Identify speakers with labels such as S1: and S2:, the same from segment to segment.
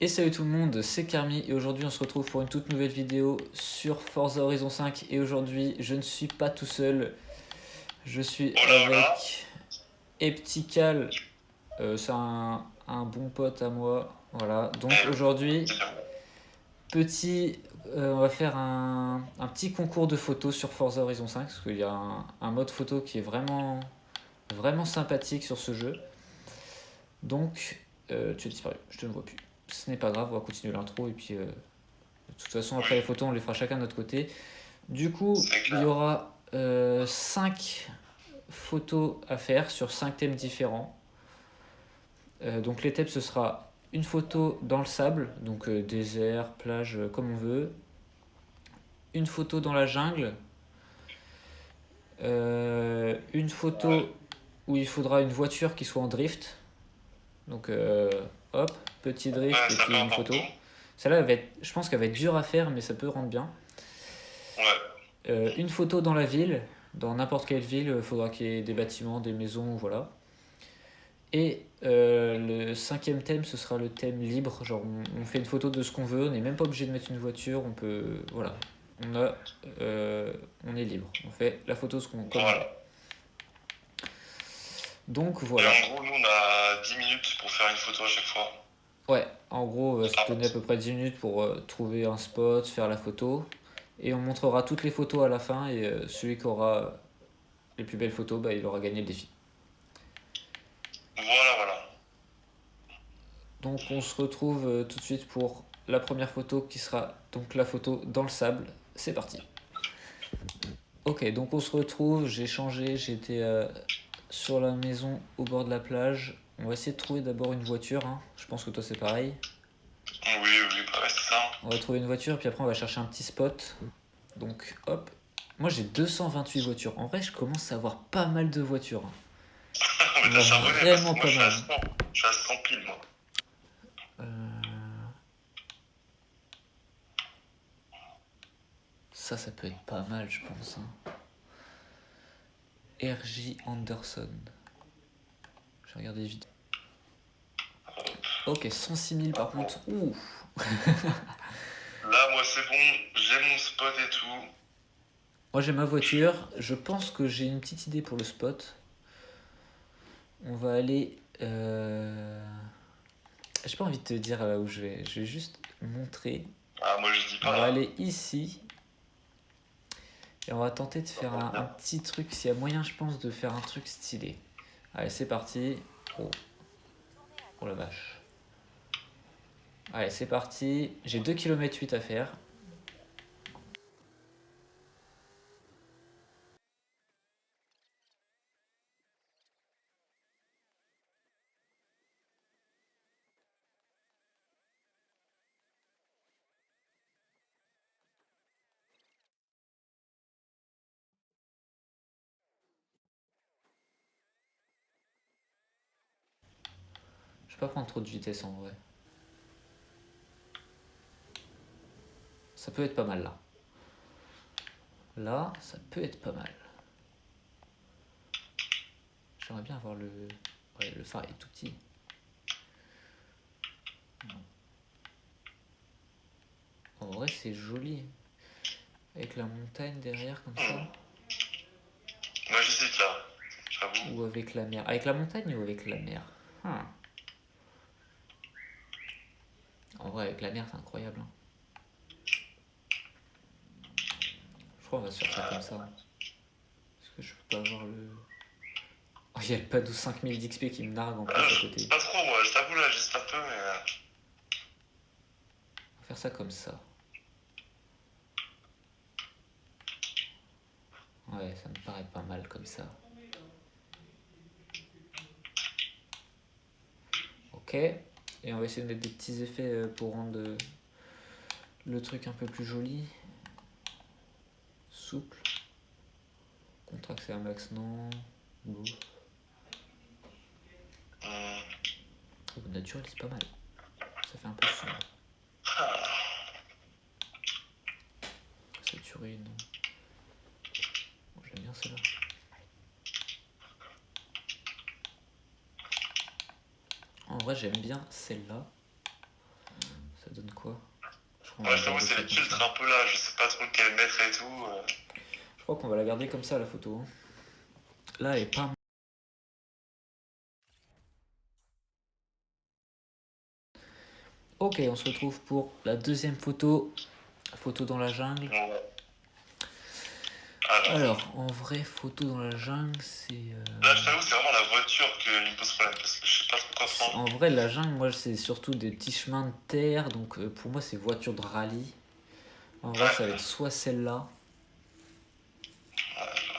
S1: salut tout le monde, c'est Carmi et aujourd'hui on se retrouve pour une toute nouvelle vidéo sur Forza Horizon 5 et aujourd'hui je ne suis pas tout seul, je suis avec Eptical, c'est un bon pote à moi, voilà, donc aujourd'hui on va faire un petit concours de photos sur Forza Horizon 5 parce qu'il y a un mode photo qui est vraiment sympathique sur ce jeu, donc tu as disparu, je te ne vois plus. Ce n'est pas grave, on va continuer l'intro et puis de toute façon après les photos on les fera chacun de notre côté. Du coup il y aura 5 photos à faire sur 5 thèmes différents. Donc les thèmes ce sera une photo dans le sable, donc désert, plage, comme on veut. Une photo dans la jungle. Une photo où il faudra une voiture qui soit en drift. Donc hop, petit drift et puis une photo. Celle-là, je pense qu'elle va être dure à faire, mais ça peut rendre bien. Une photo dans la ville, dans n'importe quelle ville, il faudra qu'il y ait des bâtiments, des maisons, voilà. Et le 5e thème, ce sera le thème libre. Genre, on fait une photo de ce qu'on veut, on n'est même pas obligé de mettre une voiture, on peut. Voilà. On est libre. On fait la photo comme on veut. Donc voilà.
S2: Et en gros, nous on a 10 minutes pour faire une photo à chaque fois.
S1: Ouais, en gros, ça tenait à peu près 10 minutes pour trouver un spot, faire la photo. Et on montrera toutes les photos à la fin. Et celui qui aura les plus belles photos, il aura gagné le défi.
S2: Voilà.
S1: Donc on se retrouve tout de suite pour la première photo qui sera donc la photo dans le sable. C'est parti. Ok, donc on se retrouve, j'ai changé, j'étais sur la maison au bord de la plage. On va essayer de trouver d'abord une voiture, hein. Je pense que toi c'est pareil.
S2: Oui, c'est ça.
S1: On va trouver une voiture, puis après on va chercher un petit spot. Donc hop. Moi j'ai 228 voitures. En vrai je commence à avoir pas mal de voitures.
S2: Mais t'as charbonné,
S1: vraiment
S2: parce que
S1: pas
S2: moi
S1: mal.
S2: je suis à 100 piles moi.
S1: Ça peut être pas mal je pense, hein. R.J. Anderson. Je vais regarder vite. Ok, 106 000 par contre. Ouh.
S2: Là, moi, c'est bon, j'ai mon spot et tout.
S1: Moi, j'ai ma voiture. Je pense que j'ai une petite idée pour le spot. On va aller... J'ai pas envie de te dire là où je vais. Je vais juste montrer.
S2: Ah, moi, je dis pas.
S1: On va aller ici. Et on va tenter de faire un petit truc. S'il y a moyen, je pense, de faire un truc stylé. Allez, c'est parti. Oh la vache. Allez, c'est parti. J'ai 2,8 km à faire. Je vais pas prendre trop de vitesse en vrai. Ça peut être pas mal là. Là, ça peut être pas mal. J'aimerais bien avoir le... Ouais, le phare est tout petit. En vrai, c'est joli. Avec la montagne derrière, comme ça.
S2: Moi, j'hésite là, j'avoue.
S1: Ou avec la mer. Avec la montagne ou avec la mer? En vrai, avec la mer, c'est incroyable. Je crois qu'on va se faire ça comme ça. Parce que je peux pas avoir le... Oh, il y a le panneau 5000 d'XP qui me nargue en plus à côté.
S2: Pas trop, moi, je t'avoue, là, j'hésite un peu, mais...
S1: On va faire ça comme ça. Ouais, ça me paraît pas mal comme ça. Ok. Et on va essayer de mettre des petits effets pour rendre le truc un peu plus joli. Souple. Contract c'est un max, non. Beau. Naturel, c'est pas mal. Ça fait un peu sombre. Saturé, non. Bon, j'aime bien celle-là. En vrai, j'aime bien celle-là. donne quoi? Je crois qu'on
S2: Ouais,
S1: va
S2: je t'avoue,
S1: garder
S2: c'est
S1: ça
S2: les
S1: comme
S2: filtres
S1: ça.
S2: un peu là, je sais pas trop lequel mettre et tout.
S1: Je crois qu'on va la garder comme ça, la photo. Là, elle est pas... Ok, on se retrouve pour la deuxième photo. Photo dans la jungle.
S2: Ouais.
S1: Alors, en vrai, photo dans la jungle, c'est...
S2: Là, je t'avoue, c'est vraiment la voiture qui me pose problème parce que je sais pas trop quoi prendre.
S1: En vrai, la jungle, moi, c'est surtout des petits chemins de terre. Donc, pour moi, c'est voiture de rallye. En vrai,
S2: Ouais.
S1: ça va être soit celle-là,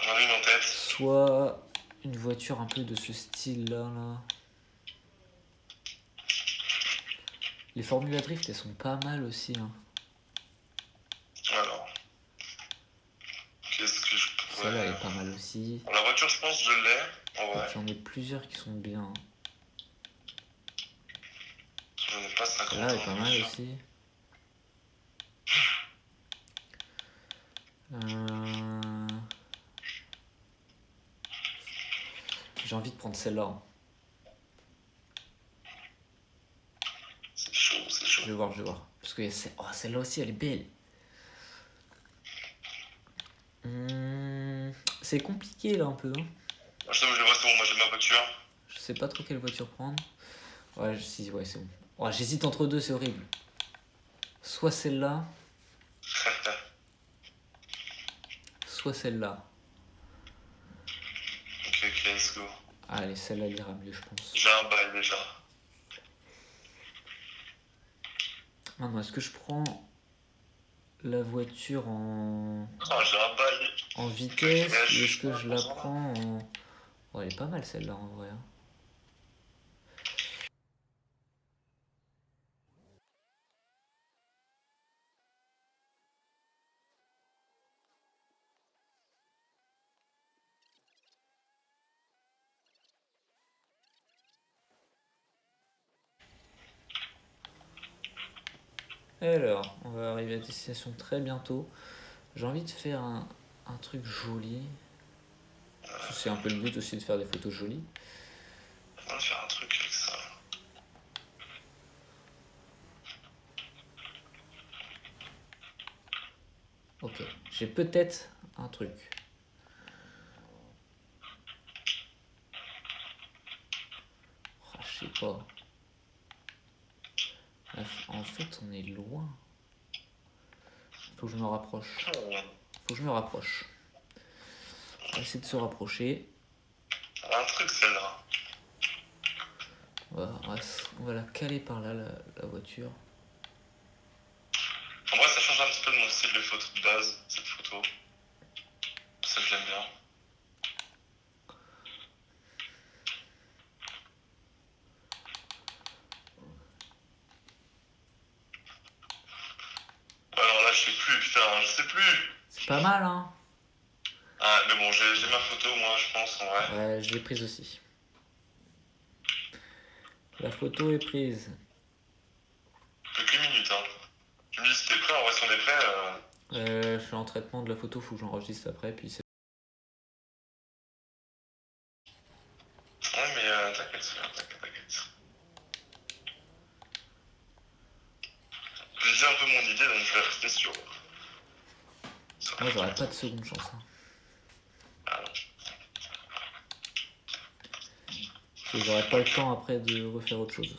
S2: J'en ai une en tête.
S1: soit une voiture un peu de ce style-là. Là. Les Formula Drift, elles sont pas mal aussi. Hein.
S2: Alors. Qu'est-ce que je pourrais.
S1: Celle-là, elle est pas mal aussi.
S2: La voiture, je pense que je l'ai. En vrai.
S1: J'en ai plusieurs qui sont bien.
S2: J'en ai pas 50
S1: Celle-là, elle est
S2: ans,
S1: pas
S2: bien
S1: mal
S2: sûr.
S1: aussi. J'ai envie de prendre celle-là. Hein.
S2: C'est chaud, c'est chaud.
S1: Je vais voir, je vais voir. Parce que celle-là aussi, elle est belle. C'est compliqué là un peu. Hein.
S2: Moi, je t'avoue, je vois, c'est bon, moi j'ai ma voiture.
S1: Je sais pas trop quelle voiture prendre. Ouais, si, ouais, c'est bon. Ouais, j'hésite entre deux, c'est horrible. Soit celle-là, soit celle-là.
S2: Ok, let's go.
S1: Allez, celle-là elle ira mieux, je pense.
S2: J'ai un bail déjà.
S1: Maintenant, est-ce que je prends la voiture
S2: J'ai un bail.
S1: en vitesse ou est-ce que je la prends en... Oh, elle est pas mal celle-là en vrai. Hein. Alors, on va arriver à destination très bientôt. J'ai envie de faire un truc joli. C'est un peu le but aussi de faire des photos jolies.
S2: On va faire un truc avec ça.
S1: Ok, j'ai peut-être un truc. Oh, je sais pas. En fait, on est loin. Faut que je me rapproche. Faut que je me rapproche. On va essayer de se rapprocher.
S2: Un truc celle-là.
S1: On va la caler par là, la voiture.
S2: En vrai, ça change un petit peu de mon style de photo de base, cette photo. Ça, je l'aime bien. Alors là, je sais plus, putain, je sais plus.
S1: C'est pas mal, hein?
S2: Ah, mais bon, j'ai ma photo, moi, je pense, en vrai.
S1: Ouais, je l'ai prise aussi. La photo est prise.
S2: Plus qu'une minute, hein. Tu me dis si t'es prêt, en vrai, si on est prêt.
S1: Je suis en traitement de la photo, faut que j'enregistre après, puis c'est...
S2: Ouais, mais t'inquiète. Je disais un peu mon idée, donc je vais rester sur.
S1: Moi, j'aurais pas de seconde chance. Hein.
S2: Ah,
S1: Parce que j'aurais pas le temps après de refaire autre chose.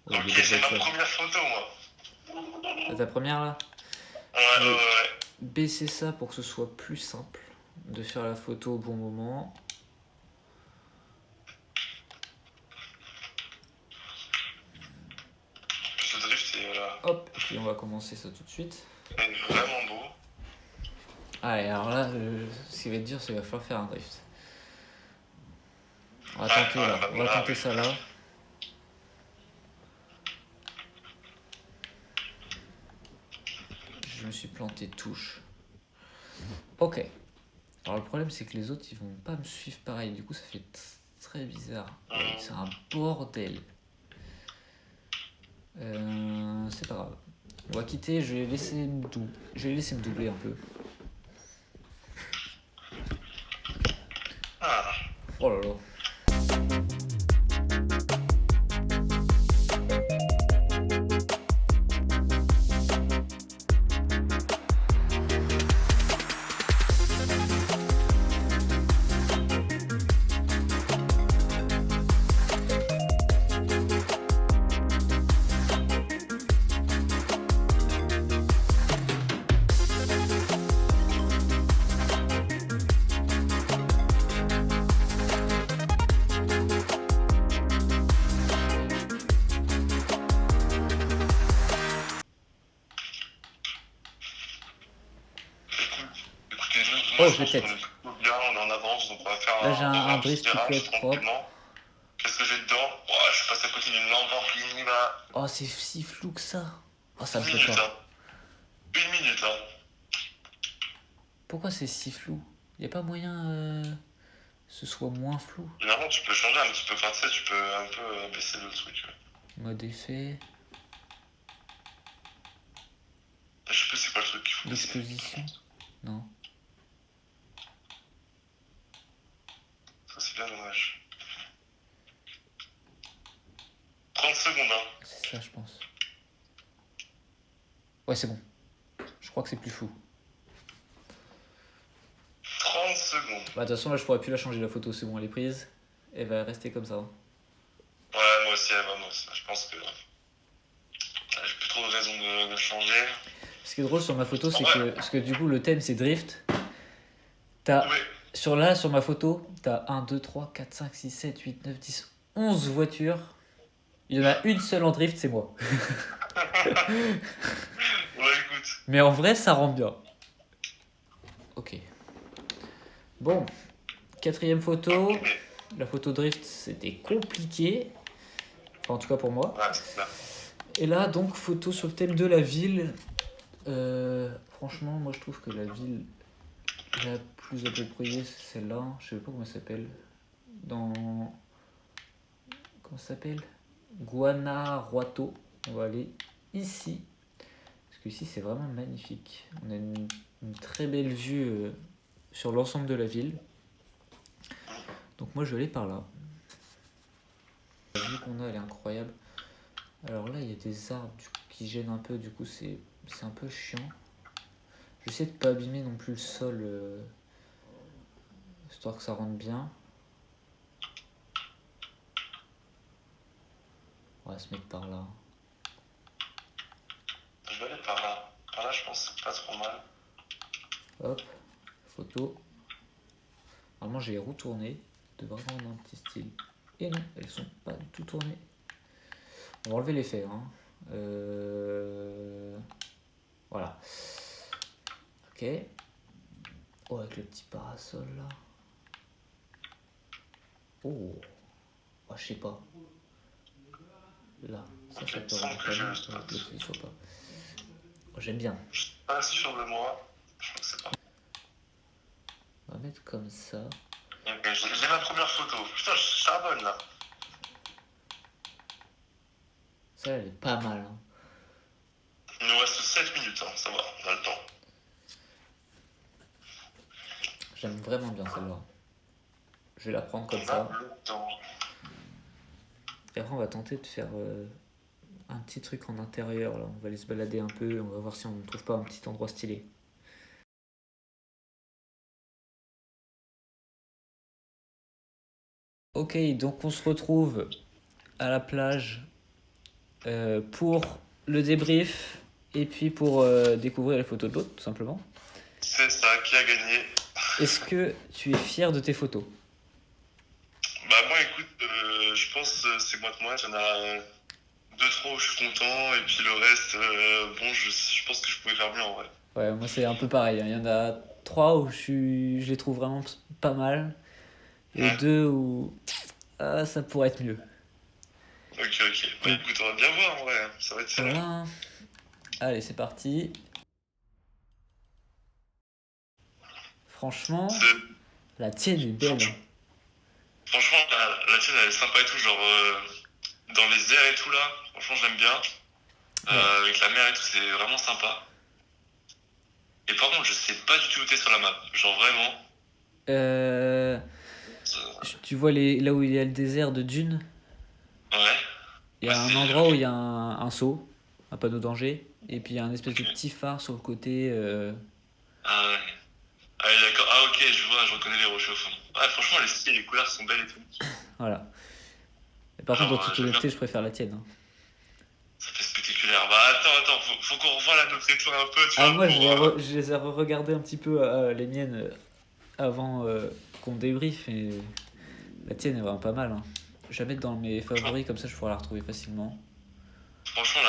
S2: ok, c'est ma première photo, moi.
S1: C'est ta première là?
S2: Ouais.
S1: Baisser ça pour que ce soit plus simple de faire la photo au bon moment.
S2: Ce drift est
S1: Hop, et puis on va commencer ça tout de suite.
S2: vraiment beau.
S1: Allez, alors là, ce qui va être dur, c'est qu'il va falloir faire un drift. On va tenter là, on va tenter ça là. Je me suis planté de touche. Ok. Alors le problème c'est que les autres ils vont pas me suivre pareil, du coup ça fait très bizarre. C'est un bordel. C'est pas grave. On va quitter, je vais laisser me doubler un peu. Oh là là.
S2: Écoutez, nous,
S1: Oh,
S2: moi je
S1: je vais
S2: pense qu'on
S1: peut-être.
S2: est plutôt bien, on est en avance, donc on va faire
S1: Là, j'ai un
S2: un petit
S1: drift qui peut
S2: virage
S1: être propre.
S2: tranquillement. Qu'est-ce que j'ai dedans? Ouais, je suis passé à côté d'une Lamborghini là.
S1: Oh, c'est si flou que ça. Oh, ça me
S2: Une
S1: plaît
S2: minute,
S1: pas.
S2: hein. Une minute, hein.
S1: Pourquoi c'est si flou? Y a pas moyen ce soit moins flou?
S2: Généralement, tu peux changer un petit peu, enfin, tu sais, tu peux un peu baisser le truc.
S1: Mode effet,
S2: Je sais plus c'est quoi le truc qu'il faut baisser.
S1: l'exposition. Non.
S2: Ça, c'est bien dommage. 30 secondes, hein.
S1: C'est ça, je pense. Ouais, c'est bon. Je crois que c'est plus flou.
S2: 30 secondes.
S1: Bah, de toute façon, là, je pourrais plus la changer la photo. C'est bon, elle est prise. Elle va rester comme ça.
S2: Ouais, moi aussi, moi aussi. Je pense que j'ai plus trop de raison de changer.
S1: Ce qui est drôle sur ma photo, c'est
S2: Ouais.
S1: que, parce que du coup, le thème c'est drift. T'as,
S2: Oui.
S1: sur ma photo, t'as 1, 2, 3, 4, 5, 6, 7, 8, 9, 10, 11 voitures. Il y en a une seule en drift, c'est moi.
S2: Ouais, écoute.
S1: Mais en vrai, ça rend bien. Ok. Bon, quatrième photo.
S2: Ok.
S1: La photo drift, c'était compliqué. Enfin, en tout cas pour moi.
S2: Ouais, c'est clair.
S1: Et là, donc, photo sur le thème de la ville. Franchement, moi je trouve que la ville la plus appropriée, c'est celle-là. Je sais pas comment elle s'appelle. Dans. Comment ça s'appelle? Guanajuato. On va aller ici. Parce que ici, c'est vraiment magnifique. On a une très belle vue sur l'ensemble de la ville. Donc, moi je vais aller par là. La vue qu'on a, elle est incroyable. Alors là, il y a des arbres qui gênent un peu. Du coup, c'est un peu chiant. J'essaie de pas abîmer non plus le sol, histoire que ça rentre bien. On va se mettre par là.
S2: Je vais aller par là. Par là, je pense que c'est pas trop mal.
S1: Hop, photo. Normalement, j'ai les roues tournées. Devrait rendre un petit style. Et non, elles sont pas du tout tournées. On va enlever l'effet. Hein. Voilà. Ok. Oh, avec le petit parasol là. Oh. Oh, je sais pas. Là, ça
S2: Ok,
S1: peut
S2: semble
S1: rendre
S2: que j'ai
S1: pas
S2: le
S1: mal,
S2: spot.
S1: que ce soit pas. Oh, j'aime bien.
S2: Je suis pas sûr de moi. Je crois que c'est pas.
S1: On va mettre comme ça.
S2: Ok, j'ai ma première photo. Putain, je charbonne là.
S1: Ça, elle est pas mal. Hein.
S2: Il nous reste 7 minutes, hein. Ça va, on a le temps.
S1: J'aime vraiment bien celle-là. Je vais la prendre comme
S2: On
S1: ça.
S2: a le temps.
S1: Et après, on va tenter de faire un petit truc en intérieur. Là. On va aller se balader un peu. On va voir si on ne trouve pas un petit endroit stylé. Ok, donc on se retrouve à la plage pour le débrief et puis pour découvrir les photos de l'autre, tout simplement.
S2: C'est ça, qui a gagné?
S1: Est-ce que tu es fier de tes photos?
S2: Bah, moi, écoute, je pense que c'est moi de moi. J'en ai 2-3 où je suis content. Et puis le reste, bon, je pense que je pouvais faire mieux en vrai.
S1: Ouais, moi c'est un peu pareil. Hein. Il y en a 3 où je les trouve vraiment pas mal. Et
S2: Ouais.
S1: 2 où ça pourrait être mieux.
S2: Ok, ok. Bah, écoute, on va bien voir en vrai. Ça va être serré.
S1: Voilà. Hein. Allez, c'est parti. Franchement,
S2: C'est-
S1: la tienne est belle. Hein.
S2: Franchement, la tienne, elle est sympa et tout. Genre, dans les airs et tout là. Franchement, j'aime bien.
S1: Ouais.
S2: Avec la mer et tout, c'est vraiment sympa. Et par contre, je sais pas du tout où t'es sur la map. Genre, vraiment.
S1: Tu vois là où il y a le désert de dunes,
S2: Ouais.
S1: il y
S2: Ouais,
S1: a un
S2: c'est.
S1: endroit où il y a un seau, un panneau danger, et puis il y a un espèce de
S2: Ok.
S1: petit phare sur le côté.
S2: Ah ouais. Ah ouais, d'accord. Ah ok, je vois, je reconnais les rochers au fond. Ouais, franchement, les stylés, les couleurs sont belles et tout.
S1: Voilà. Et par contre, dans
S2: Genre,
S1: toute
S2: j'aime bien.
S1: honnêteté, je préfère la tienne, hein.
S2: Ça fait spectaculaire. Bah attends, faut qu'on revoie la nôtre et tout un peu, tu
S1: Ah,
S2: vois,
S1: moi,
S2: pour.
S1: je les ai regardés un petit peu, les miennes, avant qu'on débriefe, et la tienne est vraiment pas mal, hein. Je vais la mettre dans mes
S2: Franchement,
S1: favoris, comme ça je pourrai la retrouver facilement.
S2: franchement,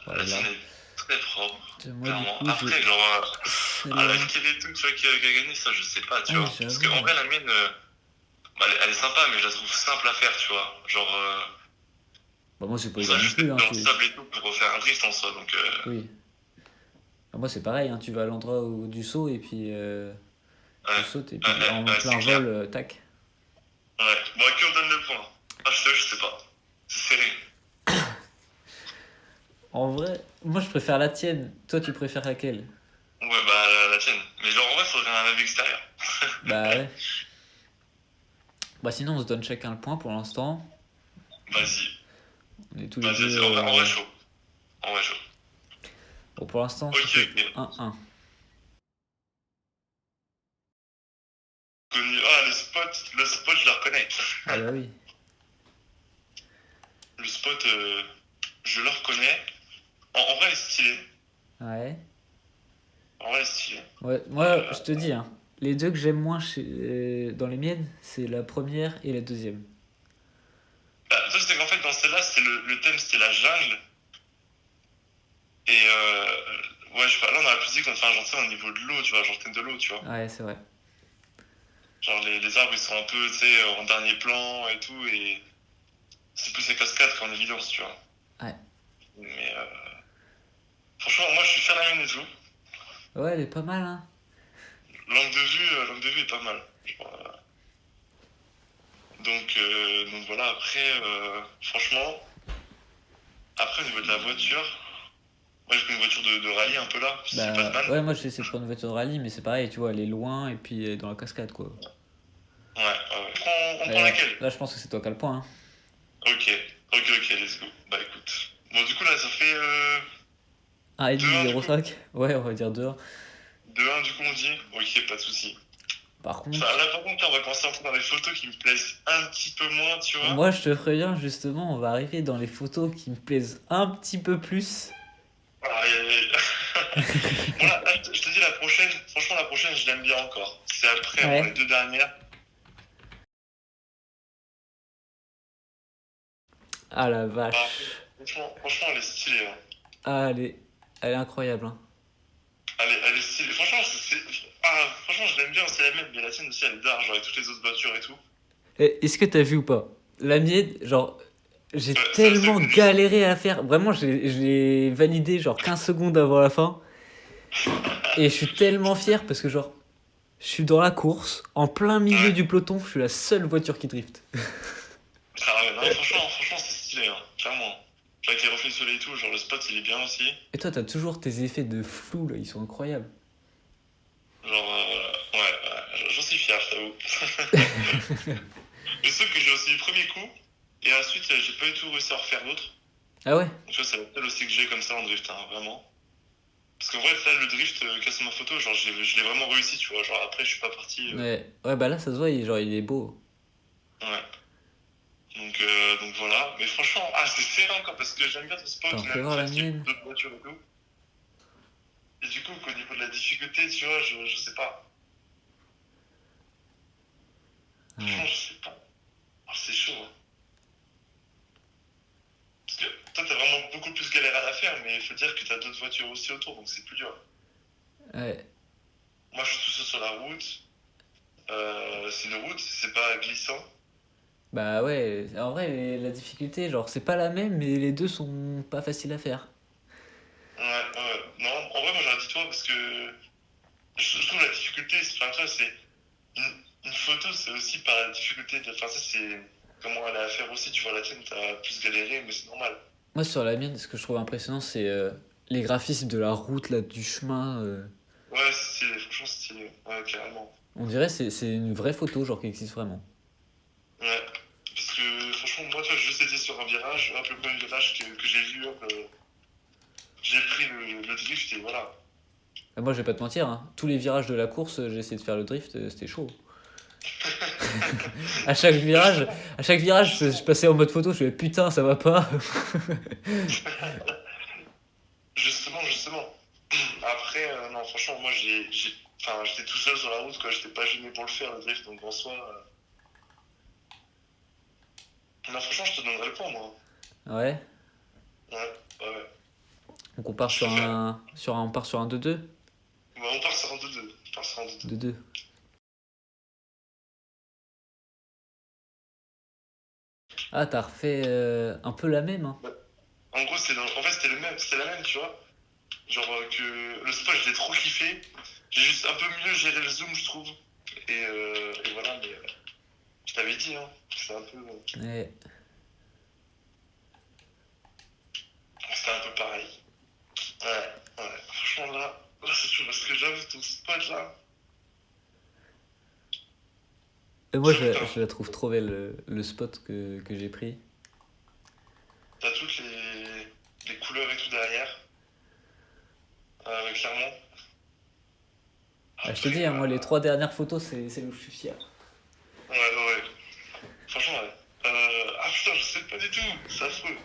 S1: Voilà,
S2: la
S1: là.
S2: scène est très propre,
S1: Moi, du
S2: clairement.
S1: coup, j'ai
S2: Après, genre, la
S1: celle-là.
S2: skill et tout, tu vois, qui a gagné, ça, je sais pas, tu
S1: Ouais,
S2: vois. Parce qu'en
S1: j'avoue.
S2: vrai, la mienne, bah, elle est sympa, mais je la trouve simple à faire, tu vois. Genre,
S1: Bah, moi, j'ai pas
S2: bon,
S1: eu
S2: ça,
S1: là non
S2: juste être
S1: plus, hein.
S2: dans le sable et tout pour refaire un drift en soi, donc.
S1: Oui. Bah, moi, c'est pareil, hein. Tu vas à l'endroit du saut, et puis tu
S2: Ouais,
S1: sautes, et puis en
S2: c'est
S1: plein
S2: clair.
S1: vol, tac.
S2: Ouais. Bon, à qui on donne le point? Ah, je sais pas. C'est serré.
S1: En vrai, moi, je préfère la tienne. Toi, tu préfères laquelle?
S2: Ouais, bah, la tienne. Mais genre, en vrai, faudrait un avis extérieur.
S1: Bah, ouais. Bah, sinon, on se donne chacun le point pour l'instant.
S2: Vas-y.
S1: On est tous les
S2: Vas-y,
S1: deux.
S2: vas-y. En vrai, chaud. En vrai, chaud.
S1: Bon, pour l'instant, ça
S2: Ok,
S1: fait
S2: ok.
S1: 1-1.
S2: Connu. Ah, le spot, je le reconnais.
S1: Ah, bah oui.
S2: Le spot, je le reconnais. En vrai, il est stylé.
S1: Ouais.
S2: En vrai, il est stylé.
S1: Ouais, moi, je te dis, hein, les deux que j'aime moins dans les miennes, c'est la première et la deuxième.
S2: Bah, le truc, c'est qu'en fait, dans celle-là, c'était le thème, c'était la jungle. Et ouais, je sais pas, là, on aurait pu dire qu'on fait un genre, tu sais, au niveau de l'eau, tu vois, genre thème de l'eau, tu vois.
S1: Ouais, c'est vrai.
S2: Genre, les arbres, ils sont un peu, tu sais, en dernier plan et tout, et c'est plus les cascades qu'en évidence, tu vois.
S1: Ouais.
S2: Mais franchement, moi, je suis fan à et tout.
S1: Ouais, elle est pas mal, hein.
S2: Langue de vue est pas mal. Genre, donc voilà, après, franchement, après, au niveau de la voiture, moi, j'ai pris une voiture de rallye un peu là, c'est pas de
S1: Bah,
S2: ban.
S1: ouais, moi, j'ai essayé de prendre une voiture de rallye, mais c'est pareil, tu vois, elle est loin et puis elle est dans la cascade, quoi.
S2: Ouais, ouais. On prend
S1: Et
S2: laquelle?
S1: là, je pense que c'est toi qui as le point, hein.
S2: Ok, ok, let's go. Bah écoute. Bon, du coup, là, ça fait 2-1 du coup.
S1: 1,5. Ouais, on va dire 2.
S2: 2-1 du coup, on dit. Ok, pas de soucis.
S1: Par
S2: Enfin,
S1: contre,
S2: là, par contre, là, on va commencer à entrer dans les photos qui me plaisent un petit peu moins, tu vois.
S1: moi, je te préviens, justement, on va arriver dans les photos qui me plaisent un petit peu plus.
S2: Aïe, aïe, aïe. Bon, là, je te dis, la prochaine, franchement, la prochaine, je l'aime bien encore. C'est après, bon, les
S1: Ouais.
S2: deux dernières.
S1: Ah la
S2: Ah,
S1: vache.
S2: franchement, elle est stylée, hein.
S1: Ah, elle est incroyable, hein.
S2: Elle est stylée. Franchement, franchement, je l'aime bien, c'est la mienne, mais la tienne aussi, elle est d'art, genre avec toutes les autres voitures et tout.
S1: Est-ce que t'as vu ou pas? La mienne, genre, j'ai
S2: C'est assez
S1: tellement
S2: connu.
S1: galéré à la faire. Vraiment, je l'ai validé genre 15 secondes avant la fin. Et je suis tellement fier parce que, genre, je suis dans la course, en plein milieu
S2: Ouais.
S1: du peloton, je suis la seule voiture qui drift.
S2: Ah ouais, non, franchement, c'est stylé, hein, clairement. Genre avec les reflets de soleil et tout, genre le spot, il est bien aussi.
S1: Et toi, t'as toujours tes effets de flou là, ils sont incroyables.
S2: Genre, ouais, j'en suis fier, je t'avoue. Je sais que j'ai aussi eu le premier coup, et ensuite, j'ai pas du tout réussi à en refaire d'autres.
S1: Ah ouais?
S2: Donc, tu vois, c'est la seule aussi que j'ai comme ça en drift, hein, vraiment. Parce qu'en vrai, là, le drift, casse ma photo, genre, je l'ai vraiment réussi, tu vois. Genre, après, je suis pas parti.
S1: Ouais, ouais, bah là, ça se voit, genre, il est beau.
S2: Ouais. Donc voilà. Mais franchement, c'est serré encore, parce que j'aime bien ce spot,
S1: Attends, fais
S2: même le
S1: voir la
S2: fait qu'il y ait
S1: mienne.
S2: d'autres voitures et tout. Et du coup, qu'au niveau de la difficulté, tu vois, je sais pas. Franchement,
S1: Ouais.
S2: je sais pas. C'est chaud, hein. Parce que toi, t'as vraiment beaucoup plus galéré à la faire, mais il faut dire que t'as d'autres voitures aussi autour, donc c'est plus dur.
S1: Ouais.
S2: Moi, je suis tout seul sur la route. C'est une route, c'est pas glissant.
S1: Bah ouais, en vrai, la difficulté, genre, c'est pas la même, mais les deux sont pas faciles à faire.
S2: Ouais. Non, en vrai, moi, j'aurais dit toi, parce que je trouve la difficulté, enfin, tu vois, c'est une photo, c'est aussi par la difficulté. Enfin, ça, c'est comment elle est à faire aussi. Tu vois, la tienne, t'as plus galéré, mais c'est normal.
S1: Moi, sur la mienne, ce que je trouve impressionnant, c'est les graphismes de la route, là, du chemin.
S2: Ouais, c'est stylé, franchement, c'est stylé. Ouais, carrément.
S1: On dirait c'est une vraie photo, genre, qui existe vraiment.
S2: Ouais. Parce que franchement, moi, tu vois, j'ai juste été sur un virage, hop, le premier virage que j'ai vu, hop, j'ai pris le drift et voilà.
S1: Moi, je vais pas te mentir, hein. Tous les virages de la course, j'ai essayé de faire le drift, c'était chaud. À chaque
S2: Bah,
S1: virage, à chaque virage, je
S2: justement,
S1: passais en mode photo, je fais putain, ça va pas.
S2: justement. Après, non, franchement, moi, enfin, j'étais tout seul sur la route, quoi. J'étais pas gêné pour le faire, le drift, donc en soi. Non, franchement, je te donnerais le point, moi.
S1: Ouais.
S2: Ouais, ouais.
S1: Donc on part
S2: Je
S1: sur
S2: préfère.
S1: on part sur un 2-2.
S2: Bah, on part sur un 2-2. On part sur un 2-2.
S1: 2-2. Ah, t'as refait un peu la même, hein.
S2: Bah, en gros, en fait, c'était la même, tu vois. Genre que le spot, je l'ai trop kiffé. J'ai juste un peu mieux géré le zoom, je trouve. Et voilà, mais je t'avais dit, hein. C'était un peu.
S1: Ouais.
S2: C'était un peu pareil. Ouais, ouais. Franchement, là c'est chaud parce que j'avoue, ton spot là.
S1: Et moi,
S2: J'avoue,
S1: je la trouve trop belle, le spot que j'ai pris.
S2: t'as toutes les couleurs et tout derrière. Clairement.
S1: Ah, je te
S2: Après,
S1: dis, hein, moi, les 3 dernières photos, c'est où je suis fier.
S2: ouais, ouais, ouais. Franchement, ouais. Ah putain, je sais pas du tout. C'est affreux.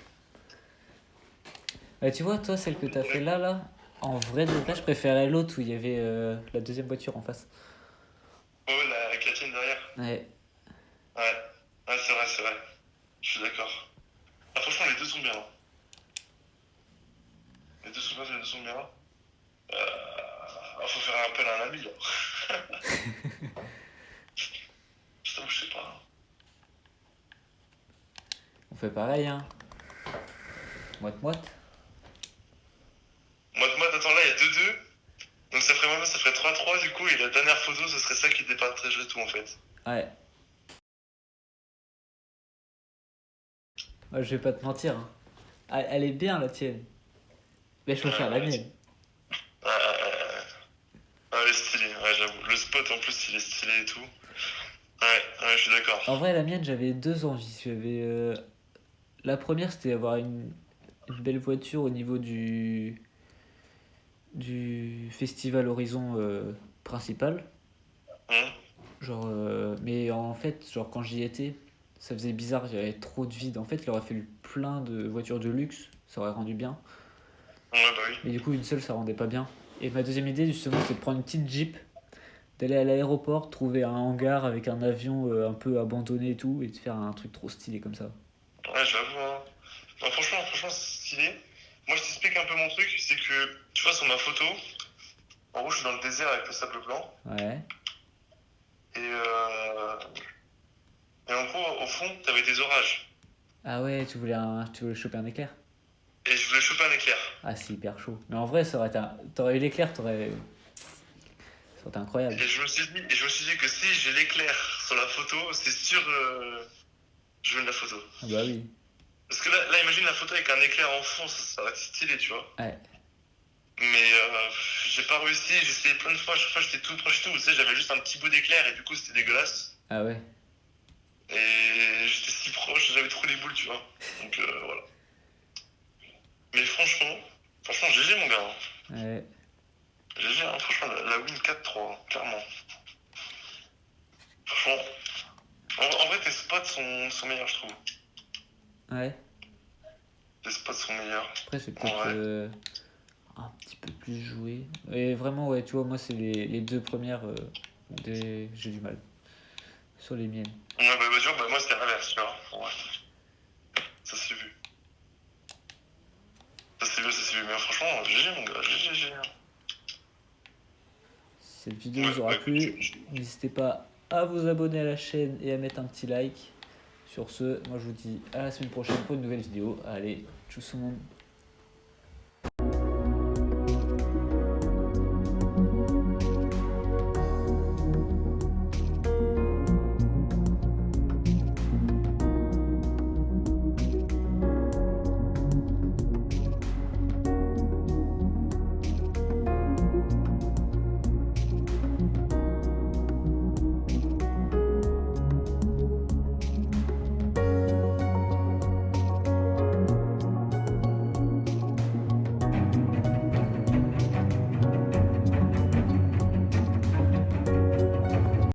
S1: Tu vois, toi, celle que t'as fait là, en vrai de vrai, je préférais l'autre où il y avait la deuxième voiture en face.
S2: Ouais, ouais, avec la tienne derrière.
S1: Ouais.
S2: Ouais. Ouais, c'est vrai, c'est vrai. Je suis d'accord. Ah, franchement, les deux sont bien, hein. Les deux sont bien, les deux sont bien. Faut faire appel à un ami, là. Putain, je sais pas.
S1: On fait pareil, hein. Moite-moite.
S2: Moi, attends, là, il y a 2-2. Donc ça ferait 3-3 du coup. Et la dernière photo, ce serait ça qui départagerait tout, en fait.
S1: Ouais. Ouais, je vais pas te mentir, hein. Ah, elle est bien, la tienne. Mais je préfère la
S2: Ouais,
S1: mienne.
S2: elle est stylée, ouais, j'avoue. Le spot, en plus, il est stylé et tout. Ouais, ouais, je suis d'accord.
S1: En vrai, la mienne, j'avais 2 envies. La première, c'était avoir une belle voiture au niveau du festival Horizon principal.
S2: Hum,
S1: Genre, mais en fait, genre quand j'y étais, ça faisait bizarre, il y avait trop de vide. En fait, il aurait fallu plein de voitures de luxe, ça aurait rendu bien.
S2: Ouais, bah oui.
S1: Mais du coup, une seule, ça rendait pas bien. Et ma deuxième idée, justement, c'est de prendre une petite Jeep, d'aller à l'aéroport, trouver un hangar avec un avion un peu abandonné et tout, et de faire un truc trop stylé comme ça.
S2: Ouais, j'avoue, hein. Non, franchement, c'est stylé. Moi, je t'explique un peu mon truc. C'est que, tu vois, sur ma photo, en gros, je suis dans le désert avec le sable blanc.
S1: Ouais.
S2: Et, euh, et en gros, au fond, t'avais des orages.
S1: Ah ouais, tu voulais choper un éclair?
S2: Et je voulais choper un éclair.
S1: Ah, c'est hyper chaud. Mais en vrai, t'aurais eu l'éclair, ça aurait été incroyable.
S2: Je me suis dit que si j'ai l'éclair sur la photo, c'est sûr, je veux la photo.
S1: Ah bah oui.
S2: Parce que là, imagine la photo avec un éclair en fond, ça va être stylé, tu vois.
S1: Ouais.
S2: Mais j'ai pas réussi, j'ai essayé plein de fois, chaque fois j'étais tout proche de tout, tu sais, j'avais juste un petit bout d'éclair et du coup c'était dégueulasse.
S1: Ah ouais.
S2: Et j'étais si proche, j'avais trop les boules, tu vois. Donc voilà. Mais franchement, GG mon gars, hein.
S1: Ouais.
S2: GG, hein, franchement, la win 4-3, hein, clairement. Franchement, en vrai tes spots sont meilleurs, je trouve.
S1: Ouais.
S2: Tes spots sont meilleurs,
S1: Après, c'est
S2: en
S1: peut-être
S2: vrai.
S1: un petit peu plus joué. Et vraiment, ouais, tu vois, moi, c'est les 2 premières. J'ai du mal. Sur les miennes.
S2: Ouais, tu vois, moi c'était l'inverse, tu vois. Ouais, ça s'est vu. Ça s'est vu. Mais franchement, GG mon gars, GG.
S1: Si cette vidéo vous aura
S2: Écoute,
S1: plu, n'hésitez pas à vous abonner à la chaîne et à mettre un petit like. Sur ce, moi je vous dis à la semaine prochaine pour une nouvelle vidéo. Allez, tchuss tout le monde.